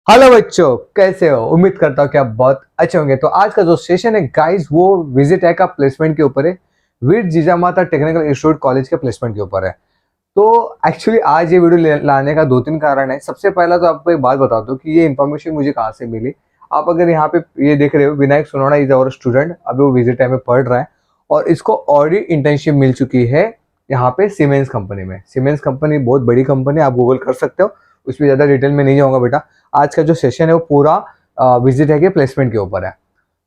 Hello बच्चों, कैसे हो? उम्मीद करता हूँ कि आप बहुत अच्छे होंगे। तो आज का जो सेशन है गाइस, वो विजिट है का प्लेसमेंट के ऊपर है। वीर जिजामाता टेक्निकल इंस्टीट्यूट कॉलेज के प्लेसमेंट के ऊपर है। तो एक्चुअली आज ये वीडियो लाने का दो तीन कारण है। सबसे पहला तो आपको एक बात बता दूं कि ये इन्फॉर्मेशन मुझे कहाँ से मिली। आप अगर यहाँ पे ये देख रहे हो, विनायक सोनोना इज अवर स्टूडेंट, अभी वो विजिट में पढ़ रहा है और इसको ऑलरेडी इंटर्नशिप मिल चुकी है यहाँ पे सीमेंस कंपनी में। सीमेंस कंपनी बहुत बड़ी कंपनी है, आप गूगल कर सकते हो। उसमें ज़्यादा डिटेल में नहीं जाऊँगा बेटा। आज का जो सेशन है वो पूरा विजिट है कि प्लेसमेंट के ऊपर है।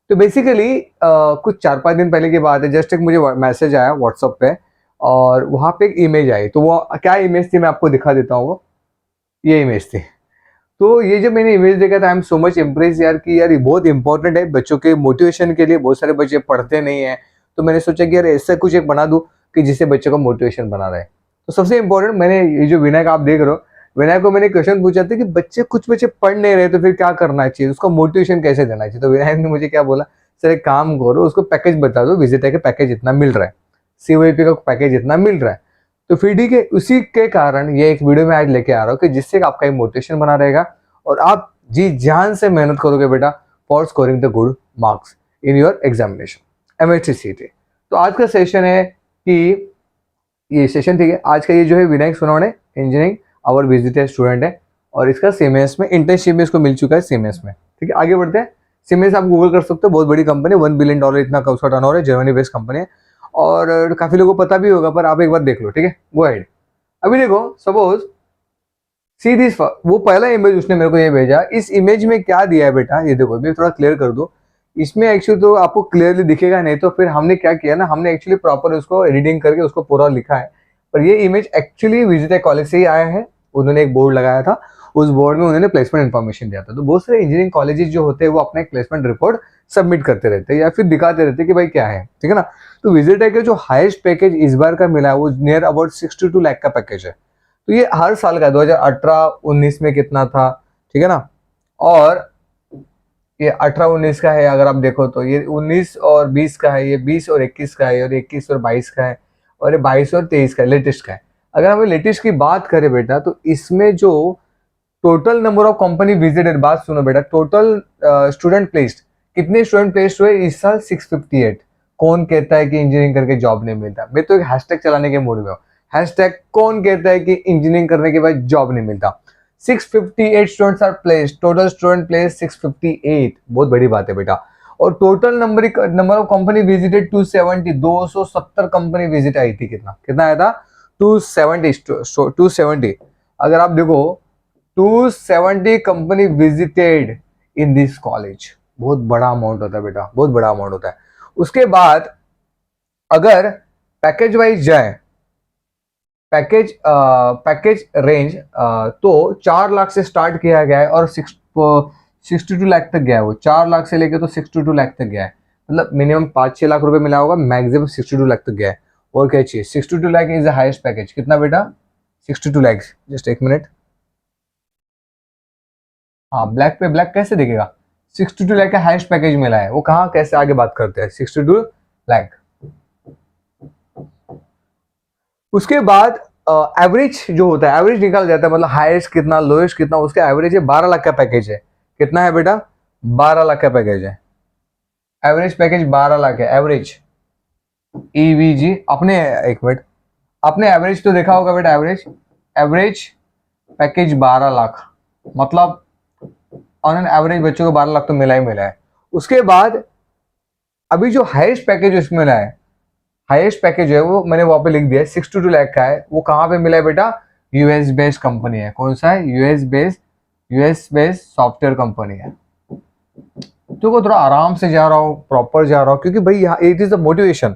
तो बेसिकली कुछ 4-5 दिन पहले की बात है, जस्ट एक मुझे मैसेज आया व्हाट्सएप पे और वहाँ पे एक इमेज आई। तो वो क्या इमेज थी मैं आपको दिखा देता हूँ। वो ये इमेज थी। तो ये जो मैंने इमेज देखा था, I am so much impress यार कि यार ये बहुत इंपॉर्टेंट है बच्चों के मोटिवेशन के लिए। बहुत सारे बच्चे पढ़ते नहीं है, तो मैंने सोचा कि यार ऐसा कुछ एक बना दूं कि जिससे बच्चों का मोटिवेशन बना रहे। तो सबसे इम्पोर्टेंट, मैंने ये जो विनायक आप देख रहे हो, विनायक को मैंने क्वेश्चन पूछा था कि कुछ बच्चे पढ़ नहीं रहे तो फिर क्या करना चाहिए, उसको मोटिवेशन कैसे देना चाहिए। तो विनायक ने मुझे क्या बोला, सर एक काम करो, उसको पैकेज बता दो, विजिट है कि पैकेज इतना मिल रहा है, COAP का पैकेज इतना मिल रहा है। तो फिर ठीक है, उसी के कारण ये एक वीडियो में आज लेके आ रहा हूँ कि जिससे आपका एक मोटिवेशन बना रहेगा और आप जी जान से मेहनत करोगे बेटा for scoring the good marks in your examination MHC CET। तो आज का सेशन है कि ये सेशन ठीक है, आज का ये जो है Vinayak Sonawane engineering our visitor student है और इसका सीमेंस में इंटर्नशिप में इसको मिल चुका है सीमेंस में। ठीक है, आगे बढ़ते हैं। सीमेंस आप गूगल कर सकते हो, बहुत बड़ी कंपनी, $1 बिलियन इतना का उसका टर्नओवर है, जर्मनी बेस्ड कंपनी है और काफी लोगों को पता भी होगा, पर आप एक बार देख लो। ठीक है, गो अहेड। अभी देखो, सपोज सी दिस, वो पहला इमेज उसने मेरे को ये भेजा। इस इमेज में क्या दिया है बेटा, ये देखो, मैं थोड़ा क्लियर कर दूं। इसमें एक्चुअली तो आपको क्लियरली दिखेगा नहीं, तो फिर हमने क्या किया ना, हमने एक्चुअली प्रॉपर उसको एडिटिंग करके उसको पूरा लिखा है। पर ये इमेज एक्चुअली विजिटर कॉलेज से ही आया है। उन्होंने एक बोर्ड लगाया था, उस बोर्ड में उन्होंने प्लेसमेंट इन्फॉर्मेशन दिया था। तो बहुत सारे इंजीनियरिंग कॉलेजेस जो होते हैं वो अपना एक प्लेसमेंट रिपोर्ट सबमिट करते रहते हैं या फिर दिखाते रहते हैं कि भाई क्या है। ठीक है ना। तो विजिटर का जो हाईएस्ट पैकेज इस बार का मिला है वो नियर अबाउट 62 लाख का पैकेज है। तो ये हर साल का 2018-19 में कितना था, ठीक है ना। और ये 18-19 का है, अगर आप देखो तो ये 19 और 20 का है, ये 20 और 21 का है, और 21 और 22 का है, और ये 22 और 23 का है, लेटेस्ट का है। अगर हम लेटेस्ट की बात करें बेटा, तो इसमें जो total number of company visited, बात सुनो बेटा, टोटल स्टूडेंट प्लेस्ड, कितने स्टूडेंट प्लेस्ड हुए इस साल? 658। कौन कहता है कि इंजीनियरिंग करके जॉब नहीं मिलता? मैं तो एक हैशटैग चलाने के मूड में हूँ। हैशटैग कौन कहता है कि इंजीनियरिंग करने के बाद जॉब नहीं मिलता। 658 students are placed, total student placed 658, बहुत बड़ी बात है बेटा। और total number of company visited 270, 270 company visit आई थी। कितना कितना आया था? 270। अगर आप देखो, 270 company visited in this college, बहुत बड़ा अमाउंट होता है बेटा, बहुत बड़ा अमाउंट होता है। उसके बाद अगर पैकेज वाइज जाए, पैकेज रेंज तो 4 लाख से स्टार्ट किया गया है और 62 लाख तक गया है। वो 4 लाख से लेके तो 62 लाख तक गया है। मतलब मिनिमम 5-6 लाख रुपए मिला होगा, मैक्सिमम 62 लाख तक गया है। और क्या चाहिए? 62 lakh is the highest package. कितना बेटा? 62 लाख। जस्ट एक मिनट। हाँ, ब्लैक पे ब्लैक कैसे दिखेगा? 62 लाख का हाईएस्ट पैकेज मिला है। वो कहाँ, कैसे, आगे बात करते हैं। 62 लाख। उसके बाद एवरेज जो होता है, एवरेज निकाल जाता है, मतलब हाईएस्ट कितना, लोएस्ट कितना, उसका एवरेज है 12 लाख का पैकेज है। कितना है बेटा? 12 लाख का पैकेज है। एवरेज पैकेज 12 लाख है, एवरेज EVG। अपने एक मिनट, आपने एवरेज तो देखा होगा बेटा, एवरेज एवरेज पैकेज 12 लाख, मतलब ऑन एन एवरेज बच्चों को 12 लाख तो मिला ही मिला है। उसके बाद अभी जो हाईएस्ट पैकेज उसमें मिला है, हाईएस्ट पैकेज है वो मैंने वहां पे लिख दिया है, 62 लाख का है। वो कहाँ पे मिला है बेटा? यूएस बेस्ड कंपनी है। कौन सा है? यूएस बेस्ड सॉफ्टवेयर कंपनी है। तो को थोड़ा आराम से जा रहा हूँ, प्रॉपर जा रहा हूँ, क्योंकि भाई यहाँ इट इज द मोटिवेशन।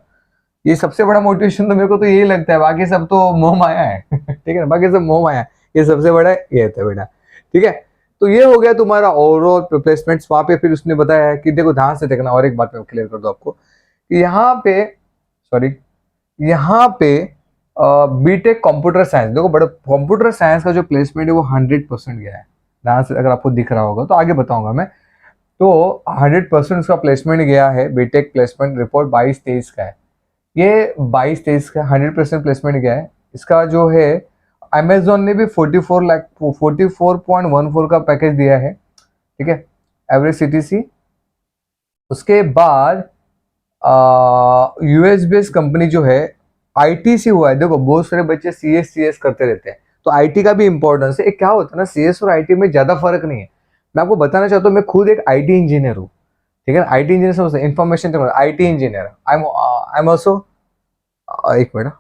ये सबसे बड़ा मोटिवेशन तो मेरे को तो यही लगता है, बाकी सब तो मोह माया है। ठीक है ना, बाकी सब मोह माया है, ये सबसे बड़ा ये है बेटा। ठीक है, तो ये हो गया तुम्हारा ओवरऑल प्लेसमेंट्स। वहां पे फिर उसने बताया है कि देखो ध्यान से देखना, और एक बात मैं क्लियर कर दूं आपको कि यहाँ पे, सॉरी, यहाँ पे बीटेक कंप्यूटर साइंस, देखो बड़ा कंप्यूटर साइंस का जो प्लेसमेंट है वो 100% गया है। ध्यान से अगर आपको दिख रहा होगा तो आगे बताऊंगा मैं। तो 100% उसका प्लेसमेंट गया है। बीटेक प्लेसमेंट रिपोर्ट 22-23 का है। ये 22-23 का 100% प्लेसमेंट गया है। इसका जो है अमेजोन ने भी 44 लाख 44.14 का पैकेज दिया है। ठीक है, एवरेज सीटीसी। उसके बाद यूएस बेस्ड कंपनी जो है आईटी से हुआ है। देखो बहुत सारे बच्चे सीएस करते रहते हैं, तो आईटी का भी इंपॉर्टेंस है। एक क्या होता है ना, सीएस और आईटी में ज्यादा फर्क नहीं है। मैं आपको बताना चाहता हूँ, मैं खुद एक आईटी इंजीनियर हूँ, ठीक है ना। आईटी इंजीनियर समझते हैं, information technology, IT engineer. I am also, एक मिनट,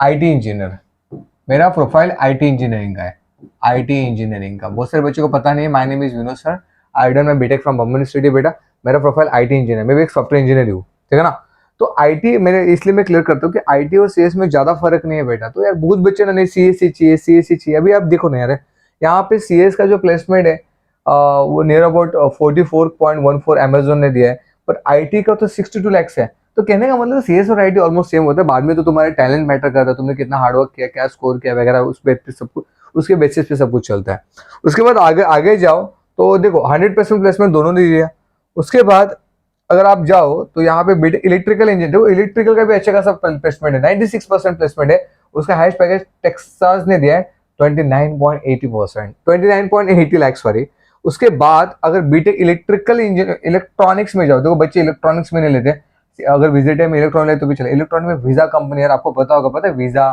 आईटी इंजीनियर। मेरा प्रोफाइल आईटी इंजीनियरिंग का है, आईटी इंजीनियरिंग का। बहुत सारे बच्चों को पता नहीं है। My name is Vinod sir, I done my BTech from Bombay university बेटा। मेरा प्रोफाइल आईटी इंजीनियर, मैं भी एक सॉफ्टवेयर इंजीनियर हूँ, ठीक है ना। तो आईटी मेरे, इसलिए मैं क्लियर करता हूँ कि आईटी और सीएस में ज्यादा फर्क नहीं है बेटा। तो यार बहुत बच्चे ना, नहीं सीएस ही चाहिए, सीएस ही चाहिए। अभी आप देखो ना यार, यहाँ पे सीएस का जो प्लेसमेंट है वो नियर अबाउट 44.14 अमेजोन ने दिया है, पर आईटी का तो 62 लैक्स है। तो कहने का मतलब सीएस और आईटी ऑलमोस्ट सेम होता है। बाद में तो तुम्हारे टैलेंट मैटर करता है, तुमने कितना हार्डवर्क किया, क्या स्कोर किया वगैरह, उस पे सब कुछ, उसके बेसिस पे सब कुछ चलता है। उसके बाद आगे आगे जाओ तो देखो 100% प्लेसमेंट दोनों ने दिया। उसके बाद अगर आप जाओ तो यहाँ पे बीटेक इलेक्ट्रिकल इंजीनियर, देखो इलेक्ट्रिकल का भी अच्छा खासा प्लेसमेंट है, 96% प्लेसमेंट है। उसका हाईएस्ट पैकेज टेक्सास ने दिया है 29.80%, 29.80 लाख सॉरी। उसके बाद अगर बीटेक इलेक्ट्रिकल इंजीनियर इलेक्ट्रॉनिक्स में जाओ, देखो बच्चे इलेक्ट्रॉनिक्स में नहीं लेते, अगर विजिट है में इलेक्ट्रॉनिक ले तो भी चले। इलेक्ट्रॉनिक में वीजा कंपनी, यार आपको पता होगा, पता है वीजा,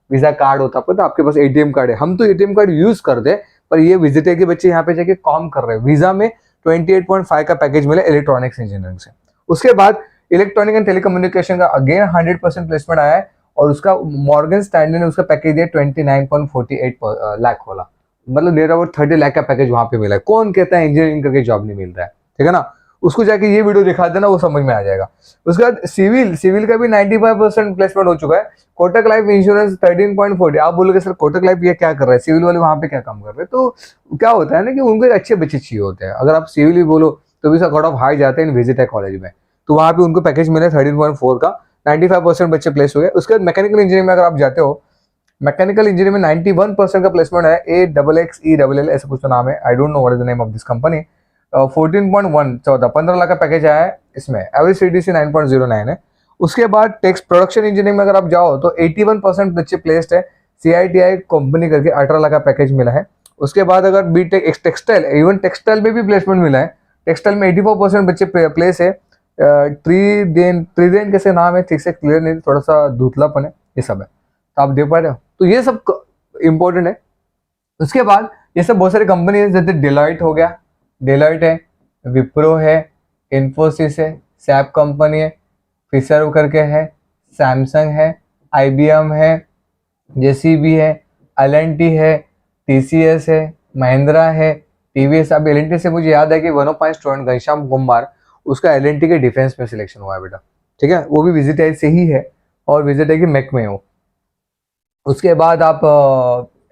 वीजा कार्ड होता है, पता है आपके पास एटीएम कार्ड है। हम तो एटीएम कार्ड यूज करते हैं, पर ये विजिटर के बच्चे यहाँ पे जाके काम कर रहे हैं। वीजा में 28.5 का पैकेज मिला इलेक्ट्रॉनिक्स इंजीनियरिंग से। उसके बाद इलेक्ट्रॉनिक एंड टेलीकम्युनिकेशन का अगेन 100% प्लेसमेंट आया है, और उसका मॉर्गन स्टैंडली ने उसका पैकेज दिया 29.48 लाख वाला, मतलब नियर अबाउट 30 लाख का पैकेज वहां पे मिला है। कौन कहता है इंजीनियरिंग करके जॉब नहीं मिल रहा है, ठीक है ना। उसको जाके ये वीडियो दिखा देना, वो समझ में आ जाएगा। उसके बाद सिविल, सिविल का भी 95% प्लेसमेंट हो चुका है। Kotak life insurance 13.40। आप बोलोगे सर कोटक लाइफ ये क्या कर रहा है, सिविल वाले वहां पे क्या काम कर रहे हैं। तो क्या होता है ना कि उनको एक अच्छे बच्चे चाहिए होते हैं। अगर आप सिविल भी बोलो तो भी सर कट ऑफ हाई जाते हैं विजिट है कॉलेज में, तो वहां पे उनको पैकेज मिला 13.4 का, 95% बच्चे प्लेस हो गए। उसके बाद मैकेनिकल इंजीनियरिंग में अगर आप जाते हो, मैकेनिकल इंजीनियरिंग में 91% का प्लेसमेंट है। AXXELL ऐसा कुछ तो नाम है, I don't know what is the name of this company. 14.1 14 15 lakh का पैकेज आया है इसमें। एवरेज सीटीसी 9.09 है। उसके बाद टेक्स्ट प्रोडक्शन इंजीनियरिंग में अगर आप जाओ तो 81% बच्चे प्लेस्ड है। CITI कंपनी करके 18 लाख का पैकेज मिला है। उसके बाद अगर बीटेक टेक्सटाइल, इवन टेक्सटाइल में भी प्लेसमेंट मिला है। टेक्सटाइल में 84% बच्चे प्लेस है। त्रिदेन, त्रिदेन कैसे नाम है, ठीक से क्लियर नहीं, थोड़ा सा धुतलापन है, ये सब है। तो आप देख पा रहे हो, तो ये सब इंपॉर्टेंट है। उसके बाद ये सब बहुत सारी कंपनी है, जैसे डिलॉयट हो गया, डिलॉयट है, विप्रो है, इन्फोसिस है, सैप कंपनी है, फिशर करके है, सैमसंग है, IBM है, JCB है, LNT है, TCS है, महिंद्रा है, TVS। अब LNT से मुझे याद है कि 1 of my student Ghanshyam Kumar, उसका LNT के डिफेंस में सिलेक्शन हुआ है बेटा, ठीक है। वो भी विजिट आई से ही है, और विजिट आई की मैक में हो। उसके बाद आप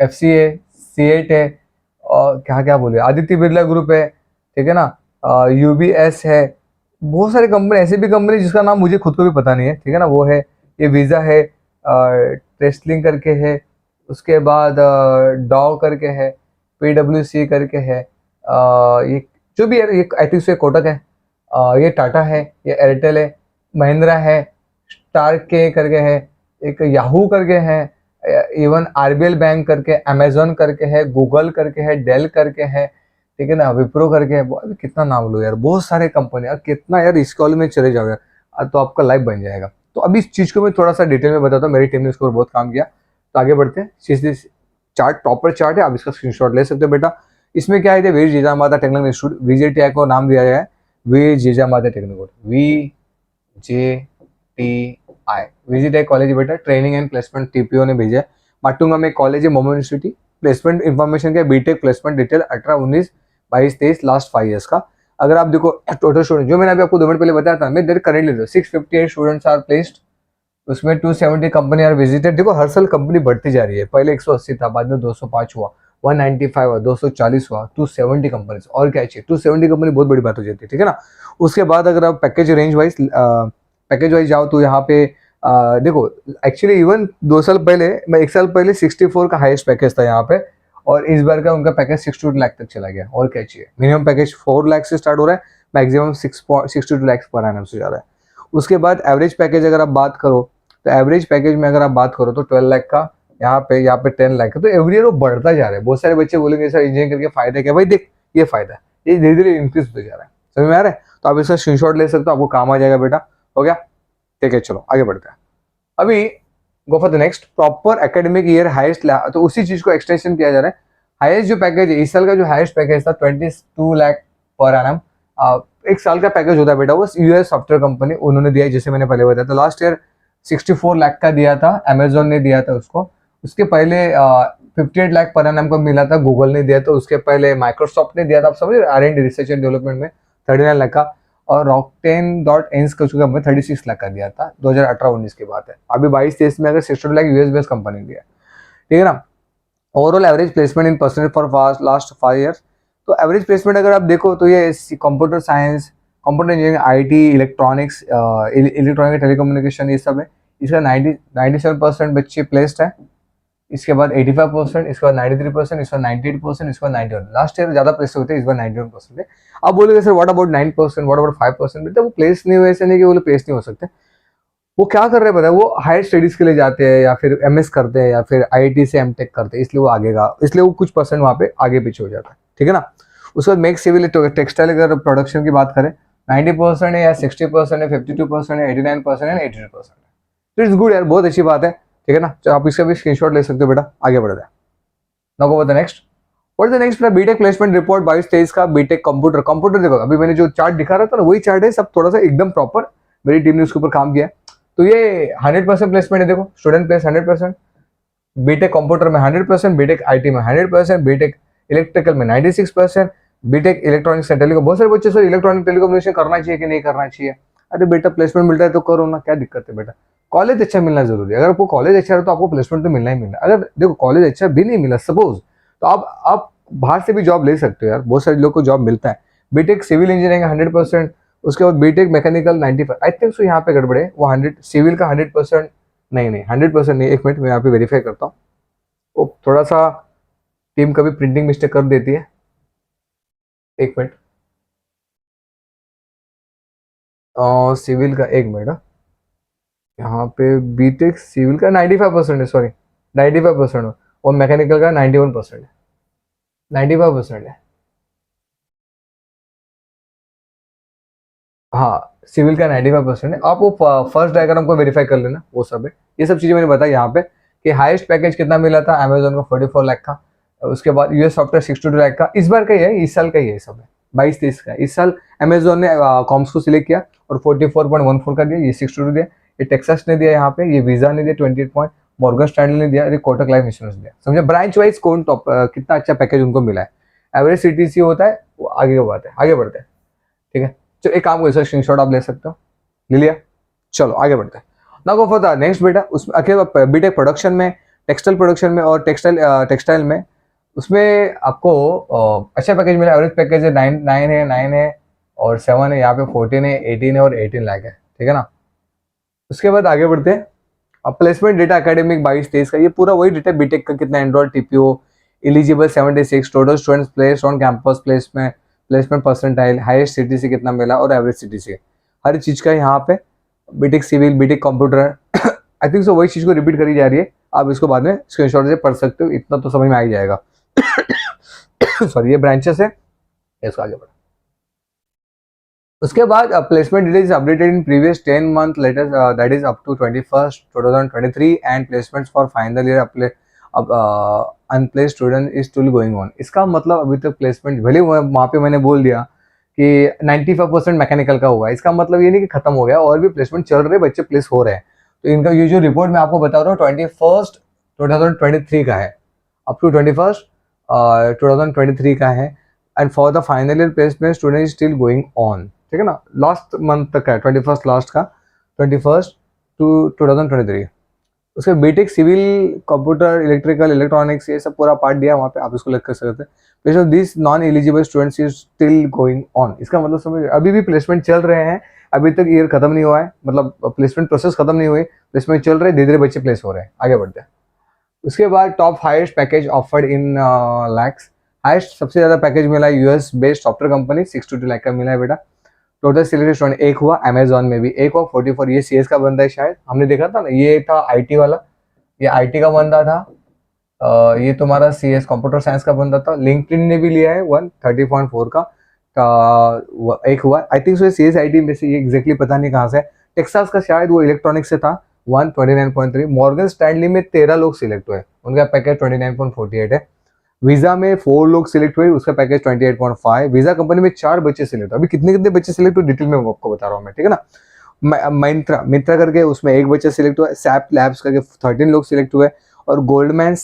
FCA, सीएट है, और क्या क्या बोले, आदित्य बिरला ग्रुप है, ठीक है ना, UBS है। बहुत सारी कंपनी, ऐसी भी कंपनी जिसका नाम मुझे खुद को भी पता नहीं है, ठीक है ना, वो है। ये वीज़ा है, टेस्टलिंग करके है। उसके बाद डॉ करके है, PwC करके है। ये जो भी है, ये आई थिंक से कोटक है, ये टाटा है, ये एयरटेल है, महिंद्रा है, स्टार के करके है, एक याहू करके है, इवन RBL बैंक करके, अमेजोन करके है, गूगल करके है, डेल करके है, ठीक है ना, विप्रो करके है। कितना नाम लो यार, बहुत सारे कंपनी यार, कितना यार, इस कॉल में चले जाओ यार, तो आपका लाइफ बन जाएगा। तो अभी इस चीज को मैं थोड़ा सा डिटेल में बताता हूँ, मेरी टीम ने इसको बहुत काम किया। तो आगे बढ़ते हैं। चार्ट प्रॉपर चार्ट है, आप इसका स्क्रीनशॉट ले सकते हो बेटा। इसमें क्या है, Veer Jijamata technical institute, VJTI को नाम दिया गया है, Veer Jijamata technical, VJTI, VJTI college बेटा, ट्रेनिंग एंड प्लेसमेंट TPO ने भेजा है। माटुंगा में कॉलेज है, मोमो यूनिवर्सिटी। प्लेसमेंट इन्फॉर्मेशन का BTech placement detail 18, 19, 22, 23 last 5 years का। अगर आप देखो टोटल स्टूडेंट, जो मैंने अभी आपको 2 मिनट पहले बताया था, मैं direct currently 658 students are placed, उसमें 270 कंपनी आर विजिटेड। देखो हर साल कंपनी बढ़ती जा रही है, पहले 180 था, बाद में 205 हुआ, 195 हुआ, 240 हुआ, 270 कंपनी। और क्या चाहिए, 270 कंपनी बहुत बड़ी बात हो जाती है, ठीक है ना। उसके बाद अगर आप पैकेज रेंज वाइज जाओ तो यहाँ पे देखो, एक्चुअली इवन 2 साल पहले, मैं 1 साल पहले 64 का हाईएस्ट पैकेज था यहाँ पे, और इस बार का उनका पैकेज 62 लाख तक चला गया। और क्या चाहिए, मिनिमम पैकेज 4 लाख से स्टार्ट हो रहा है, मैक्सिमम 62 लाख पर एनम से जा रहा है। उसके बाद एवरेज पैकेज अगर आप बात करो, तो एवरेज पैकेज में अगर आप बात करो तो 12 लाख का यहाँ पे 10 लाख है, तो एवरी ईयर वो बढ़ता जा रहा है। बहुत सारे बच्चे बोलेंगे सर इंजीनियरिंग करके फायदा क्या, भाई देख ये फायदा है, ये धीरे धीरे इंक्रीज होते जा रहा है, समझ में आ रहा है। तो आप इसका स्क्रीनशॉट ले सकते हो, आपको काम आ जाएगा बेटा, हो गया, ठीक है। चलो आगे बढ़ते हैं। अभी go for the next, proper academic year highest, तो उसी चीज को एक्सटेंशन किया जा रहा है। हाईएस्ट जो पैकेज है इस साल का, जो हाईएस्ट पैकेज था 22 लाख पर एनम, एक साल का पैकेज होता है बेटा, वो यूएस सॉफ्टवेयर कंपनी उन्होंने दिया है, जैसे मैंने पहले बताया था। लास्ट ईयर 64 लाख का दिया था, अमेजोन ने दिया था उसको। उसके पहले 58 लाख पर एनम को मिला था, गूगल ने दिया था। उसके पहले माइक्रोसॉफ्ट ने दिया था, आप समझ रहे, R&D रिसर्च एंड डेवलपमेंट में 39 लाख का। और रॉकटेन डॉट एंस का उसको 36 लाख का दिया था, 2018-19 की बात है। अभी 22-23 में अगर 62 लाख यूएस बेस्ड कंपनी दिया, ठीक है ना। Overall average placement in percentage for last 5 years, तो एवरेज प्लेसमेंट अगर आप देखो तो ये computer science, computer engineering, IT, electronics, electronic telecommunication, ये सब है। इसका 97% बच्चे प्लेस्ड है। इसके बाद 85%, इसके बाद 93%, इसके बाद 98%, इसके बाद 91। लास्ट ईयर ज्यादा प्लेस होते हैं, इस बार 91% है। आप बोलोगे sir what about 9%, what about 5%, बेटा वो प्लेस नहीं हुए, ऐसे नहीं कि वो प्लेस नहीं हो सकते। वो क्या कर रहे हैं पता है, वो हायर स्टडीज के लिए जाते हैं, या फिर एमएस करते हैं, या फिर आईआईटी से एमटेक करते हैं, इसलिए वो आगेगा, इसलिए वो कुछ परसेंट वहाँ पे आगे पीछे हो जाता है, ठीक है ना। उसके बाद मेक सिविल टेक्सटाइल, अगर प्रोडक्शन की बात करें 90% है, या 60% है, 52% है, 89% है, 82% है। तो इट्स गुड यार, बहुत अच्छी बात है, ठीक है ना। तो आप इसका भी स्क्रीनशॉट ले सकते हो बेटा, आगे बढ़ जाए। Now go the next, what is the next, BTech placement report 22-23 का। बीटेक कंप्यूटर देखो, अभी मैंने जो चार्ट दिखा रहा था ना, वही चार्ट है, सब थोड़ा सा एकदम प्रॉपर, मेरी टीम ने उसके ऊपर काम किया है। तो ये 100% प्लेसमेंट है, देखो स्टूडेंट प्लेस 100%, बीटेक कंप्यूटर में 100%, बीटेक आईटी में 100%, बीटेक इलेक्ट्रिकल में 96%, बीटेक इलेक्ट्रॉनिक्स एंड टेलीकॉम। बहुत सारे बच्चे सर इलेक्ट्रॉनिक टेलीकम्युनिकेशन करना चाहिए कि नहीं करना चाहिए। अरे बेटा प्लेसमेंट मिलता है तो करो ना, क्या दिक्कत है बेटा। कॉलेज अच्छा मिलना जरूरी है, अगर आपको कॉलेज अच्छा है तो आपको प्लेसमेंट तो मिलना ही मिलना। अगर देखो कॉलेज अच्छा भी नहीं मिला सपोज, तो आप बाहर से भी जॉब ले सकते हो यार, बहुत सारे लोग को जॉब मिलता है। बीटेक सिविल इंजीनियरिंग 100%, उसके बाद BTech mechanical 95, I think so यहाँ पे गड़बड़े, वो 100 सिविल का 100%, नहीं 100% नहीं, एक मिनट मैं यहाँ पे वेरीफाई करता हूँ। वो थोड़ा सा टीम कभी प्रिंटिंग मिस्टेक कर देती है, एक मिनट। सिविल का एक मिनट, यहाँ पे बीटेक सिविल का 95% है, सॉरी 95% है, और मैकेनिकल का 91% है, 95% है। हाँ सिविल का 95% है। आप वो फर्स्ट डायग्राम को वेरीफाई कर लेना, वो सब है। ये सब चीजें मैंने बताई यहाँ पे कि हाईएस्ट पैकेज कितना मिला था अमेजोन को, 44 लाख का। उसके बाद यूएस सॉफ्टवेयर 62 लाख का, इस बार का ही है, इस साल का ही है, सब है 22-23 का। इस साल अमेजोन ने कॉम्स को सिलेक्ट किया और 44.14 का दिया, ये 62 दिया, ये टेक्सास ने दिया, यहाँ पे ये वीजा ने दिया 28 पॉइंट, मॉर्गन स्टैनली ने दिया, ये कोटक लाइफ इंश्योरेंस दिया। समझे, ब्रांच वाइज कौन टॉप कितना अच्छा पैकेज उनको मिला है। एवरेज सीटीसी होता है वो आगे की बात है, आगे बढ़ते हैं, ठीक है। चलो एक काम करो, सर स्क्रीनशॉट आप ले सकते हो, ले लिया। चलो आगे बढ़ते हैं। ना गो फॉर द नेक्स्ट बेटा, उसमें अकेले बीटेक प्रोडक्शन में, टेक्सटाइल प्रोडक्शन में और टेक्सटाइल में, उसमें आपको अच्छा पैकेज मिला। एवरेज पैकेज है 9 है और 7 है, यहाँ पे 14 है, 18 है और 18 लाख है, ठीक है ना। उसके बाद आगे बढ़ते हैं। अब प्लेसमेंट डेटा एकेडमिक 22-23 का, ये पूरा वही डेटा बीटेक का, कितना enrol, TPO eligible 76, total students placed on campus, placement placement percentile, highest CTC कितना मिला और एवरेज सीटीसी, हर चीज का यहाँ पे। BTech civil, BTech computer, I think so वही चीज को रिपीट करी जा रही है। आप इसको बाद में स्क्रीनशॉट से पढ़ सकते हो, इतना तो समझ में आ ही जाएगा। सॉरी, ये ब्रांचेस है, इसको आगे बढ़। उसके बाद placement detail is updated in previous 10 month letter, that is up to 21st 2023 and placements for final year unplaced student is still going on. इसका मतलब अभी तक प्लेसमेंट, भले वहाँ पे मैंने बोल दिया कि 95% मैकेनिकल का हुआ है, इसका मतलब ये नहीं कि खत्म हो गया, और भी प्लेसमेंट चल रहे, बच्चे प्लेस हो रहे हैं। तो इनका ये जो रिपोर्ट मैं आपको बता रहा हूँ 21st 2023 का है, अप टू 21st 2023 का है। And for the final year placement student is still going on, ठीक है ना, लास्ट मंथ तक का है, 21st लास्ट का, 21st to 2023। उसके BTech civil, computer, electrical, electronics, ये सब पूरा पार्ट दिया वहाँ पे, आप इसको लिख कर सकते हैं। This non eligible students is still going on, इसका मतलब समझ, अभी भी प्लेसमेंट चल रहे हैं, अभी तक ईयर खत्म नहीं हुआ है, मतलब प्लेसमेंट प्रोसेस खत्म नहीं हुई, प्लेसमेंट चल रहे हैं, धीरे धीरे बच्चे प्लेस हो रहे हैं, आगे बढ़ते हैं। उसके बाद top highest package offered in lakhs, highest सबसे ज्यादा पैकेज मिला है US based software company, 62 lakh का मिला है बेटा। टोटल सिलेक्टेड स्टूडेंट एक हुआ, अमेजॉन में भी एक हुआ, 44, ये सीएस का बंदा है शायद, हमने देखा था ना, ये था आईटी वाला, ये आईटी का बंदा था, ये तुम्हारा सीएस कंप्यूटर साइंस का बंदा था। लिंक्डइन ने भी लिया है 130.4 का एक हुआ, आई थिंक सो सीएस आईटी में से, ये एग्जैक्टली पता नहीं कहाँ से। टेक्सास का शायद वो इलेक्ट्रॉनिक्स से था 129.3। मॉर्गन स्टैनली में 13 लोग सिलेक्ट हुए, उनका पैकेज 29.48 है। वीजा में 4 लोग सिलेक्ट हुए, उसका पैकेज 28.5। वीजा कंपनी में 4 बच्चे सिलेक्ट हुए। अभी कितने कितने बच्चे सिलेक्ट हुए डिटेल में आपको बता रहा हूँ मैं, ठीक है ना। मिंत्रा करके उसमें 1 बच्चा सिलेक्ट हुआ। सैप लैब्स करके 13 लोग सिलेक्ट हुए। और गोल्डमैन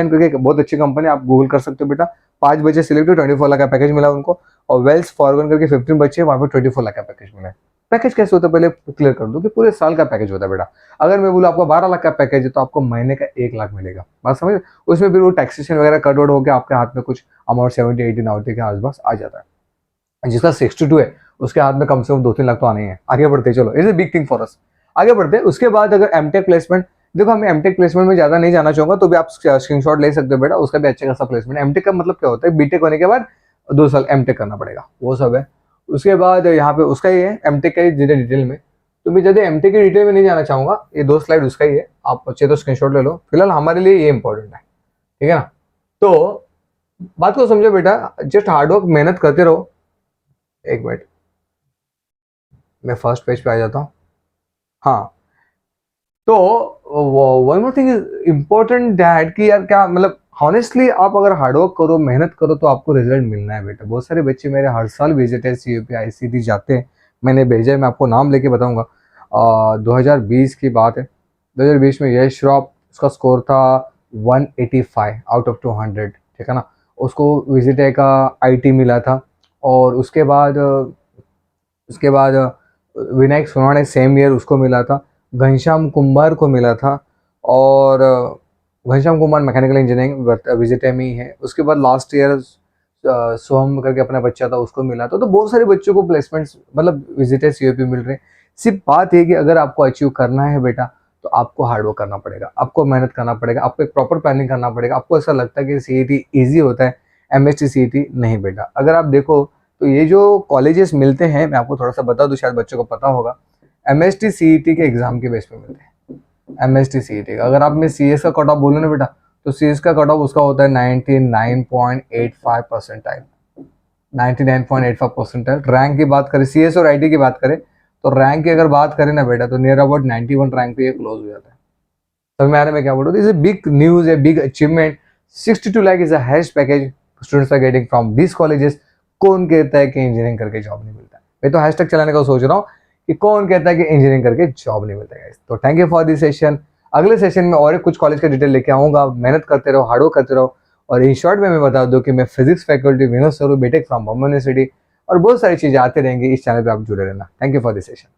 करके बहुत अच्छी कंपनी, आप गूगल कर सकते हो बेटा, 5 बच्चे सिलेक्ट हुए, 24 लाख का पैकेज मिला उनको। और वेल्स फॉर्गन करके 15 बच्चे, वहाँ पर 24 लाख का पैकेज मिला। पैकेज कैसे होता है पहले क्लियर कर दो कि पूरे साल का पैकेज होता है बेटा। अगर मैं बोलूँ आपको 12 लाख का पैकेज है तो आपको महीने का 1 लाख मिलेगा, बात समझ। उसमें फिर वो टैक्सेशन वगैरह कट आउट होकर आपके हाथ में कुछ अमाउंट 70-80 के आसपास आ जाता है। जिसका 62 है उसके हाथ में कम से कम 2-3 लाख तो आने ही है। आगे बढ़ते चलो, it's a big thing for us. आगे बढ़ते उसके बाद अगर एमटेक प्लेसमेंट, देखो हमें एमटेक प्लेसमेंट में ज्यादा नहीं जाना चाहूंगा, तो भी आप स्क्रीनशॉट ले सकते हो बेटा, उसका भी अच्छा खासा प्लेसमेंट। एमटेक का मतलब क्या होता है, बीटेक होने के बाद 2 साल एमटेक करना पड़ेगा, वो सब है। उसके बाद यहाँ पे उसका ही है एमटेक का ही डिटेल में, तो मैं ज्यादा एमटेक की डिटेल में नहीं जाना चाहूंगा। ये 2 स्लाइड उसका ही है, आप अच्छे तो स्क्रीनशॉट ले लो। फिलहाल हमारे लिए ये इंपॉर्टेंट है, ठीक है ना। तो बात को समझो बेटा, जस्ट हार्डवर्क मेहनत करते रहो। एक मिनट, मैं फर्स्ट पेज पे आ जाता हूँ। हाँ, तो one more thing is important that कि यार क्या मतलब, हॉनेस्टली आप अगर हार्डवर्क करो, मेहनत करो, तो आपको रिजल्ट मिलना है बेटा। बहुत सारे बच्चे मेरे हर साल विजिट है CUP ICT जाते हैं, मैंने भेजा है, मैं आपको नाम लेके बताऊंगा। 2020 की बात है, 2020 में यश श्रॉफ, उसका स्कोर था 185 आउट ऑफ 200, ठीक है ना। उसको विजिट का IT मिला था। और उसके बाद विनायक सोनाने सेम ईयर उसको मिला था। घनश्याम कुमार को मिला था। और Ghanshyam Kumar mechanical engineering visit में ही है। उसके बाद लास्ट ईयर सोहम करके अपना बच्चा था, उसको मिला था। तो बहुत सारे बच्चों को प्लेसमेंट्स मतलब विजिट CUP मिल रहे हैं। सिर्फ बात है कि अगर आपको अचीव करना है बेटा, तो आपको हार्डवर्क करना पड़ेगा, आपको मेहनत करना पड़ेगा, आपको एक प्रॉपर प्लानिंग करना पड़ेगा। आपको ऐसा लगता है कि CET ईजी होता है, MST CET नहीं बेटा। अगर आप देखो तो ये जो कॉलेजेस मिलते हैं, मैं आपको थोड़ा सा बता दूं, शायद बच्चों को पता होगा, MST CET के एग्जाम के बेस पे मिलते हैं। MST CET का अगर आप में CS का कट ऑफ बोलो ना बेटा, तो CS का कट ऑफ उसका होता है 99.85 परसेंटाइल। 99.85 परसेंटाइल। रैंक की बात करें, CS और IT की बात करें, तो रैंक की अगर बात करें ना बेटा, तो नियर अबाउट 91 रैंक पे ये क्लोज हो जाता है। समझ में आ रहा है मैं क्या बोल रहा हूँ। This is a big news, a big achievement. 62 lakh is a highest package students are getting from this colleges. कौन कहता है कि इंजीनियरिंग करके जॉब नहीं मिलता है? मैं तो हैशटैग चलाने का सोच रहा हूँ कि कौन कहता है कि इंजीनियरिंग करके जॉब नहीं मिलता है। तो thank you for this session. अगले सेशन में और कुछ कॉलेज का डिटेल लेके आऊंगा। मेहनत करते रहो, हार्डवर्क करते रहो। और इन शॉर्ट में मैं बता दूं कि मैं फिजिक्स फैकल्टी विनोद स्वरूप, बीटेक फ्रॉम बॉम्बे यूनिवर्सिटी, और बहुत सारी चीजें आते रहेंगी इस चैनल पे, आप जुड़े रहना। Thank you for this session.